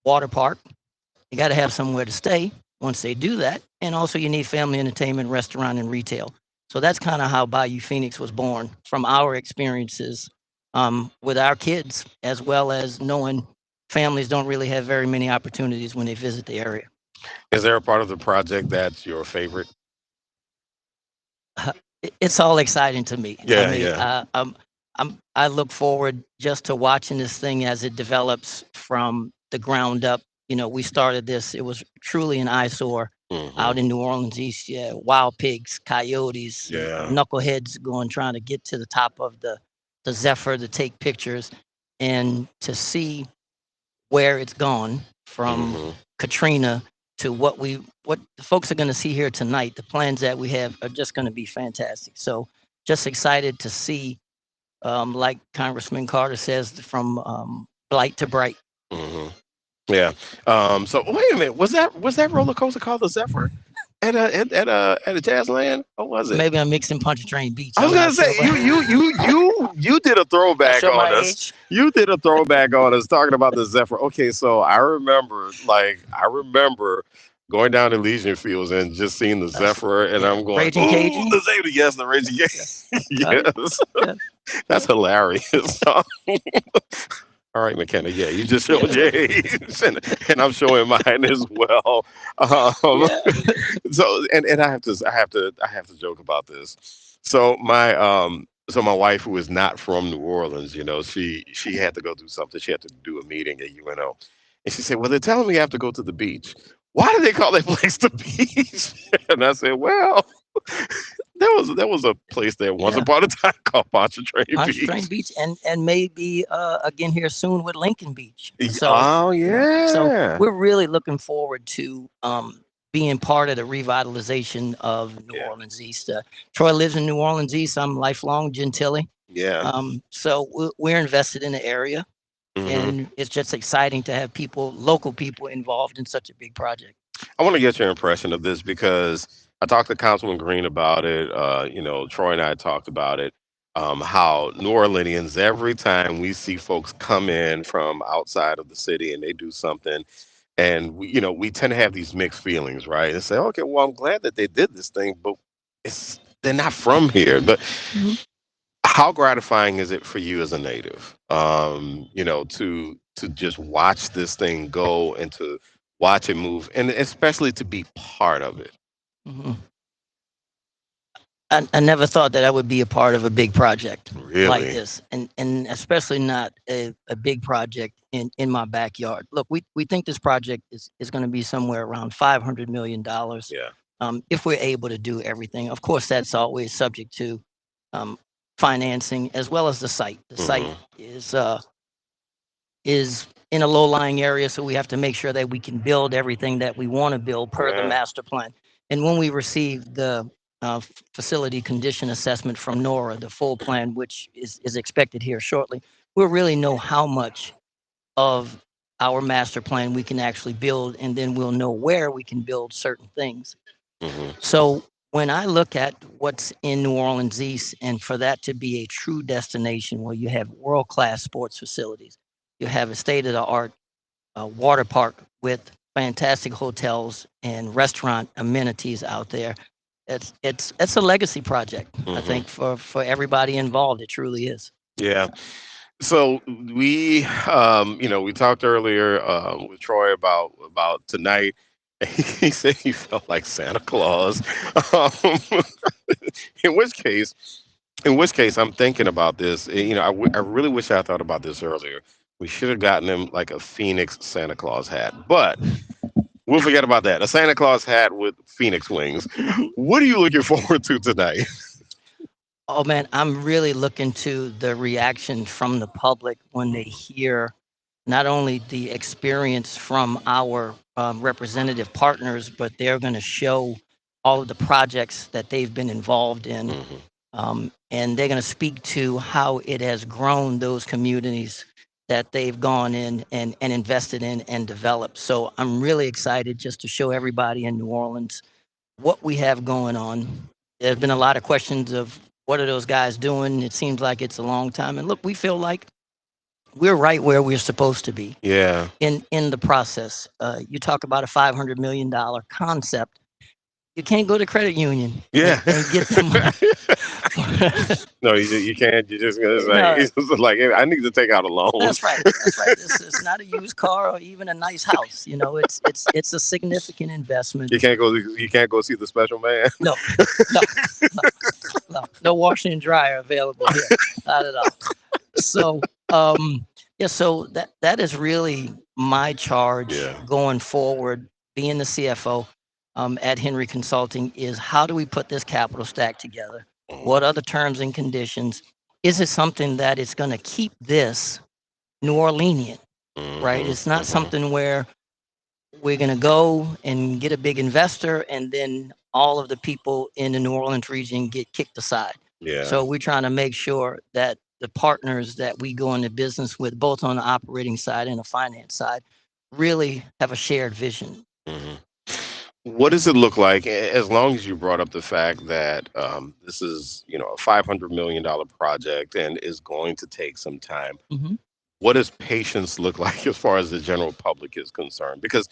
water park. You got to have somewhere to stay once they do that. And also you need family entertainment, restaurant, and retail. So that's kind of how Bayou Phoenix was born from our experiences with our kids, as well as knowing families don't really have very many opportunities when they visit the area. Is there a part of the project that's your favorite? It's all exciting to me. Yeah, I mean, yeah. I look forward just to watching this thing as it develops from the ground up. You know, we started this, it was truly an eyesore out in New Orleans East. Yeah, wild pigs, coyotes, Yeah. knuckleheads going trying to get to the top of the Zephyr to take pictures, and to see where it's gone from Katrina to what the folks are going to see here tonight. The plans that we have are just going to be fantastic. So just excited to see, like Congressman Carter says, from blight to bright. Yeah. So wait a minute. Was that roller coaster called the Zephyr at a Jazzland? Or was it? Maybe I'm mixing Pontchartrain Beach. I was gonna say you did a throwback on us. Age. You did a throwback on us talking about the Zephyr. Okay, so I remember going down to Legion Fields and just seeing the Zephyr, and I'm going, Raging Cajun? the Zephyr, yes, the Raging Cajun. Yes. Yeah. That's hilarious. All right, McKenna. Yeah, you just showed your age, and I'm showing mine as well. So, and I have to joke about this. So my wife, who is not from New Orleans, you know, she had to go do something. She had to do a meeting at UNO, and she said, "Well, they're telling me I have to go to the beach. Why do they call that place the beach?" And I said, "Well, there was a place there once upon a time called Pontchartrain Beach, and maybe again here soon with Lincoln Beach. So, So we're really looking forward to being part of the revitalization of New Orleans East. Troy lives in New Orleans East. I'm lifelong Gentilly. Yeah. So we're invested in the area, and it's just exciting to have local people involved in such a big project. I want to get your impression of this because I talked to Councilman Green about it. Troy and I talked about it. How New Orleanians, every time we see folks come in from outside of the city and they do something, And we tend to have these mixed feelings, right? And say, okay, well, I'm glad that they did this thing, but they're not from here. But Mhm. how gratifying is it for you as a native, to just watch this thing go and to watch it move, and especially to be part of it? Mhm. I never thought that I would be a part of a big project like Really? this, and especially not a big project in my backyard. Look, we think this project is going to be somewhere around $500 million, Yeah. if we're able to do everything. Of course, that's always subject to um, financing as well as the site. The site Hmm. is in a low-lying area, so we have to make sure that we can build everything that we want to build per the Yeah. master plan. And when we receive the facility condition assessment from NORA, the full plan, which is expected here shortly, we'll really know how much of our master plan we can actually build, and then we'll know where we can build certain things. Hmm. So when I look at what's in New Orleans East, and for that to be a true destination where you have world-class sports facilities, you have a state-of-the-art water park with fantastic hotels and restaurant amenities out there. It's a legacy project, I Hmm. think, for everybody involved. It truly is. Yeah. So we talked earlier with Troy about tonight. He said he felt like Santa Claus. Um, in which case, I'm thinking about this. I really wish I thought about this earlier. We should have gotten him like a Phoenix Santa Claus hat, but we'll forget about that. A Santa Claus hat with Phoenix wings. What are you looking forward to tonight? Oh man, I'm really looking to the reaction from the public when they hear not only the experience from our representative partners, but they're going to show all of the projects that they've been involved in. Hmm. And they're going to speak to how it has grown those communities that they've gone in and invested in and developed. So I'm really excited just to show everybody in New Orleans what we have going on. There's been a lot of questions of what are those guys doing? It seems like it's a long time. And look, we feel like we're right where we're supposed to be Yeah. in the process. You talk about a $500 million concept. You can't go to credit union Yeah. and get the money. No, you can't. You just gonna say No, it's just like, "Hey, I need to take out a loan." that's right. That's right. It's not a used car or even a nice house. It's a significant investment. You can't go see the special man. No, no, no, no washing and dryer available here. Not at all. So yeah, so that is really my charge Yeah. going forward, being the CFO at Henry Consulting, is how do we put this capital stack together? What are the terms and conditions? Is it something that is going to keep this New Orleanian, right? Hmm. It's not Hmm. something where we're going to go and get a big investor and then all of the people in the New Orleans region get kicked aside. Yeah. So we're trying to make sure that the partners that we go into business with, both on the operating side and the finance side, really have a shared vision. Hmm. What does it look like? As long as you brought up the fact that this is, a $500 million project and is going to take some time. Hmm. What does patience look like as far as the general public is concerned? Because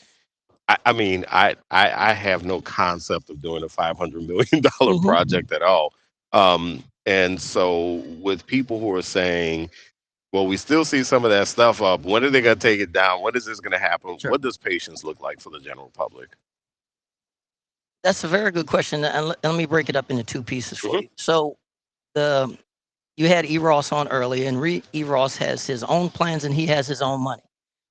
I mean, I have no concept of doing a $500 million Hmm. project at all. And so with people who are saying, well, we still see some of that stuff up. When are they going to take it down? When is this going to happen? Sure. What does patience look like for the general public? That's a very good question. And let me break it up into two pieces for Hmm. you. So the you had Eros on earlier, and Eros has his own plans and he has his own money.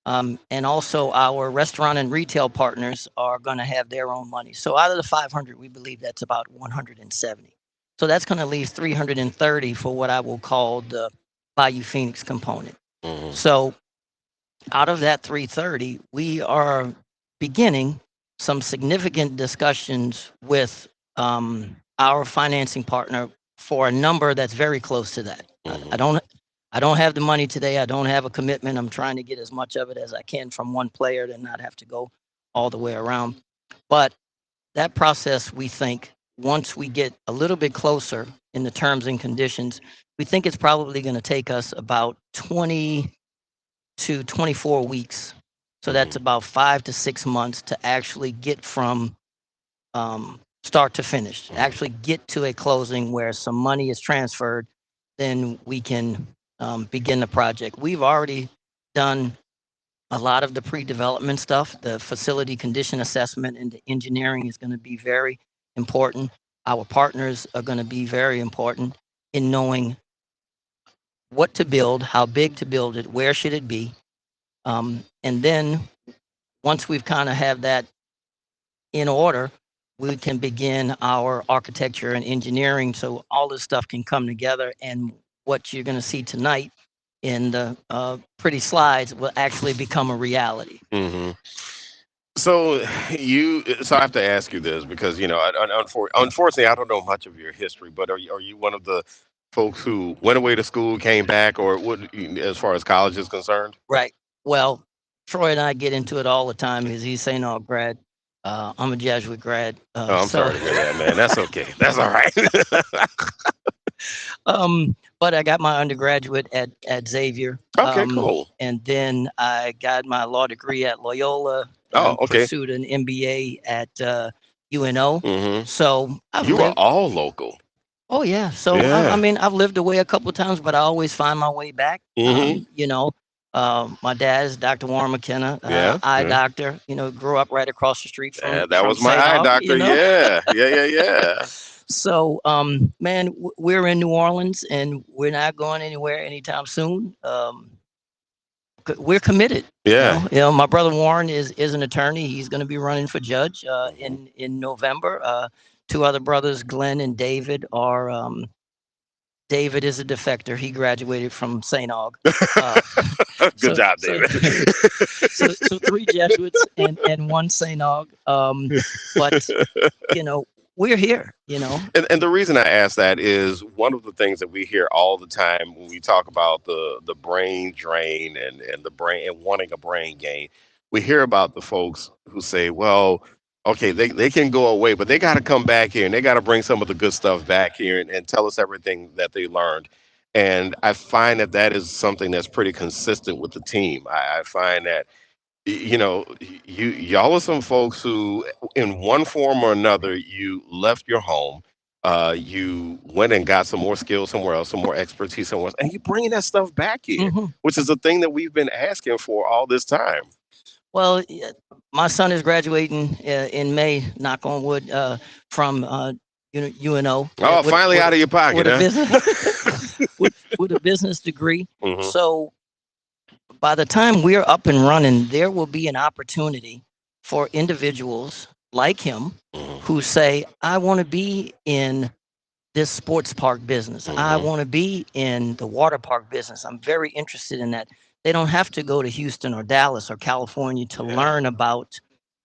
And also our restaurant and retail partners are going to have their own money. So out of the 500, we believe that's about 170. So that's going to leave 330 for what I will call the Bayou Phoenix component. Hmm. So out of that 330, we are beginning some significant discussions with our financing partner for a number that's very close to that. Hmm. I don't have the money today. I don't have a commitment. I'm trying to get as much of it as I can from one player to not have to go all the way around. But that process, we think, once we get a little bit closer in the terms and conditions, we think it's probably going to take us about 20 to 24 weeks So that's about 5 to 6 months to actually get from start to finish, actually get to a closing where some money is transferred, then we can begin the project. We've already done a lot of the pre-development stuff. The facility condition assessment and the engineering is going to be very important. Our partners are going to be very important in knowing what to build, how big to build it, where should it be. And then once we've kind of have that in order, we can begin our architecture and engineering. So all this stuff can come together, and what you're going to see tonight in the pretty slides will actually become a reality. Mm-hmm. So I have to ask you this because unfortunately, I don't know much of your history. But are you one of the folks who went away to school, came back, or what, as far as college is concerned? Right. Well, Troy and I get into it all the time. He's St. Aug grad. I'm a Jesuit grad. I'm sorry to hear that, man. That's okay. That's all right. But I got my undergraduate at Xavier. Okay, cool. And then I got my law degree at Loyola. Oh, okay. Pursued an MBA at UNO. Mm-hmm. So you are all local. Oh yeah. So Yeah. I mean, I've lived away a couple of times, but I always find my way back. Mm-hmm. My dad is Dr. Warren McKenna, eye doctor. Grew up right across the street from. That was my St. eye Aug, doctor. Yeah. So, man, we're in New Orleans, and we're not going anywhere anytime soon. We're committed. Yeah. My brother Warren is an attorney. He's going to be running for judge in November. Two other brothers, Glenn and David, are. David is a defector. He graduated from St. Aug. Good job, David. So 3 Jesuits and 1 St. Aug. But we're here. And the reason I ask that is one of the things that we hear all the time when we talk about the brain drain and the brain and wanting a brain gain. We hear about the folks who say, well, okay, they can go away, but they got to come back here and they got to bring some of the good stuff back here and tell us everything that they learned. And I find that is something that's pretty consistent with the team. I find that, y'all are some folks who, in one form or another, you left your home, you went and got some more skills somewhere else, some more expertise somewhere else, and you bring that stuff back here, which is the thing that we've been asking for all this time. Well, my son is graduating in May, knock on wood, from UNO. Oh, finally out of your pocket, with a business degree. Mm-hmm. So by the time we're up and running, there will be an opportunity for individuals like him who say, I want to be in this sports park business. I want to be in the water park business. I'm very interested in that. They don't have to go to Houston or Dallas or California to learn about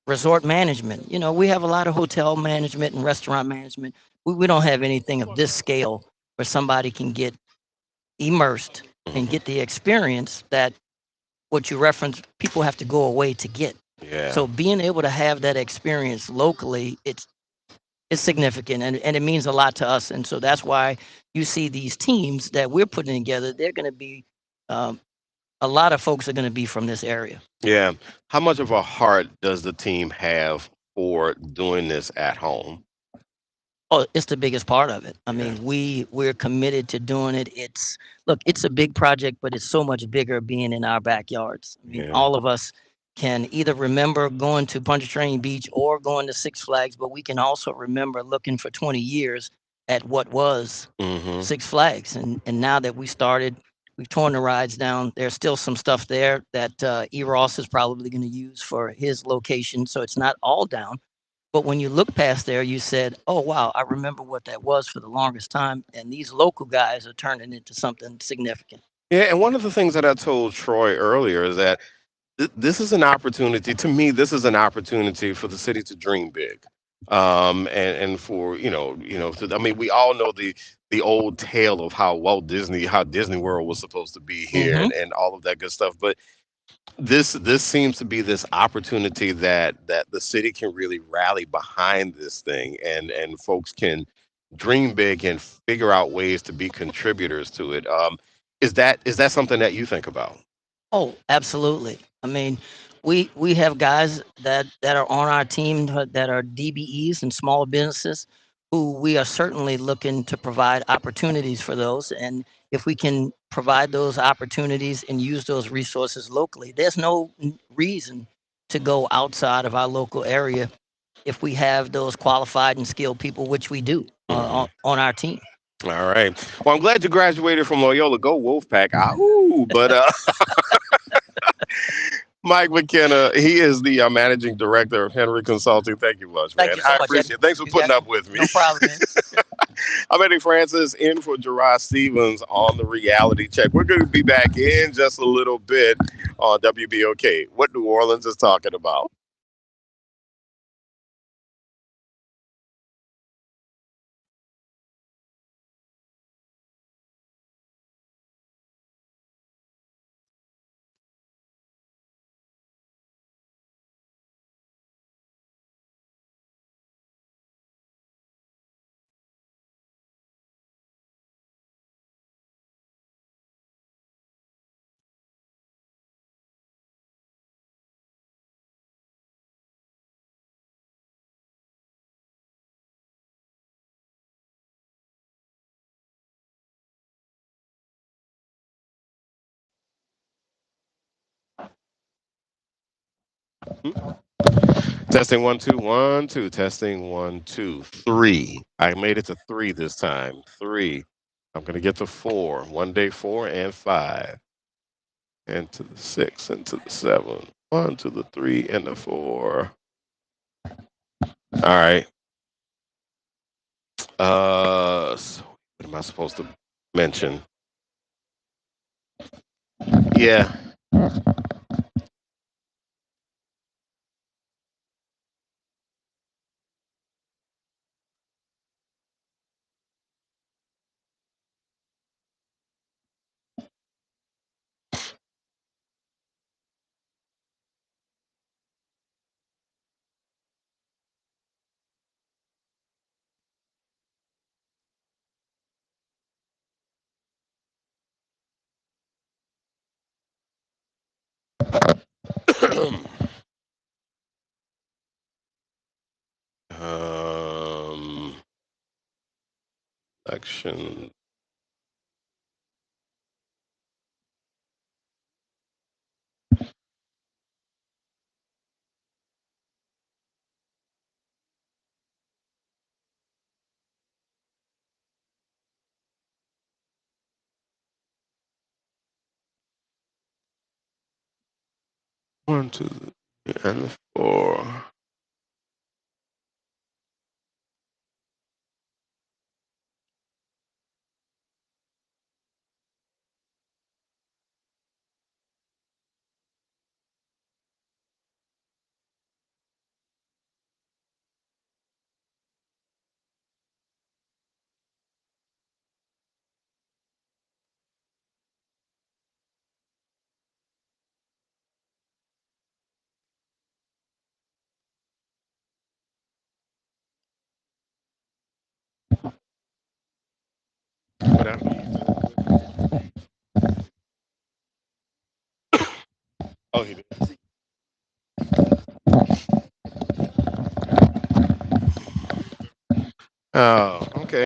resort management. We have a lot of hotel management and restaurant management. We don't have anything of this scale where somebody can get immersed and get the experience that what you referenced, people have to go away to get. Yeah. So being able to have that experience locally, it's significant and it means a lot to us. And so that's why you see these teams that we're putting together, they're going to be a lot of folks are going to be from this area. Yeah. How much of a heart does the team have for doing this at home? Oh, it's the biggest part of it. I mean, we're committed to doing it. It's a big project, but it's so much bigger being in our backyards. I mean, all of us can either remember going to Pontchartrain Beach or going to Six Flags, but we can also remember looking for 20 years at what was Six Flags. And now that we started, we've torn the rides down. There's still some stuff there that E. Ross is probably going to use for his location. So it's not all down. But when you look past there, you said, oh, wow, I remember what that was for the longest time. And these local guys are turning into something significant. Yeah. And one of the things that I told Troy earlier is that this is an opportunity. To me, this is an opportunity for the city to dream big. And for, we all know the old tale of how Disney World was supposed to be here and all of that good stuff. But this seems to be this opportunity that the city can really rally behind this thing and folks can dream big and figure out ways to be contributors to it. Is that something that you think about? Oh, absolutely. I mean, we have guys that are on our team that are DBEs and small businesses who we are certainly looking to provide opportunities for those. And if we can provide those opportunities and use those resources locally, there's no reason to go outside of our local area if we have those qualified and skilled people, which we do on our team. All right. Well, I'm glad you graduated from Loyola. Go Wolfpack. Ow. But Mike McKenna, he is the managing director of Henry Consulting. Thank you much, man. Thank you so I much. appreciate it. Thanks for putting up with me. No problem, man. I'm Eddie Francis in for Gerard Stevens on the reality check. We're going to be back in just a little bit on WBOK, what New Orleans is talking about. Testing 1 2 1 2. Testing 1 2 3. I made it to 3 this time. 3. I'm going to get to 4. 1 day 4 and 5. And to the 6 and to the 7. 1 to the 3 and the 4. All right. So what am I supposed to mention? Yeah. um, Action. One, two, and 4. What happened? Oh, he did. Oh, okay.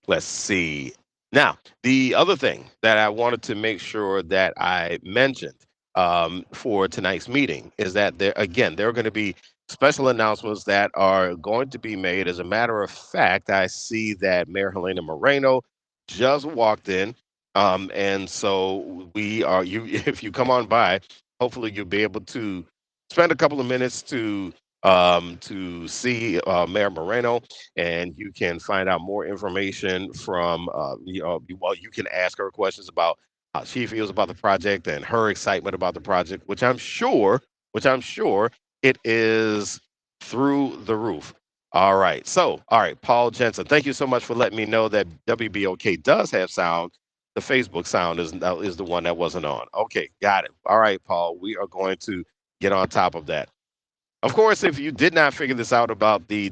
Let's see. Now, the other thing that I wanted to make sure that I mentioned for tonight's meeting is that there are going to be special announcements that are going to be made. As a matter of fact, I see that Mayor Helena Moreno just walked in. And so we are you if you come on by, hopefully you'll be able to spend a couple of minutes to see Mayor Moreno, and you can find out more information from well, you can ask her questions about how she feels about the project and her excitement about the project, which I'm sure it is through the roof. All right, Paul Jensen, thank you so much for letting me know that WBOK does have sound. The Facebook sound is the one that wasn't on. Okay, got it. All right, Paul, we are going to get on top of that. Of course, if you did not figure this out about the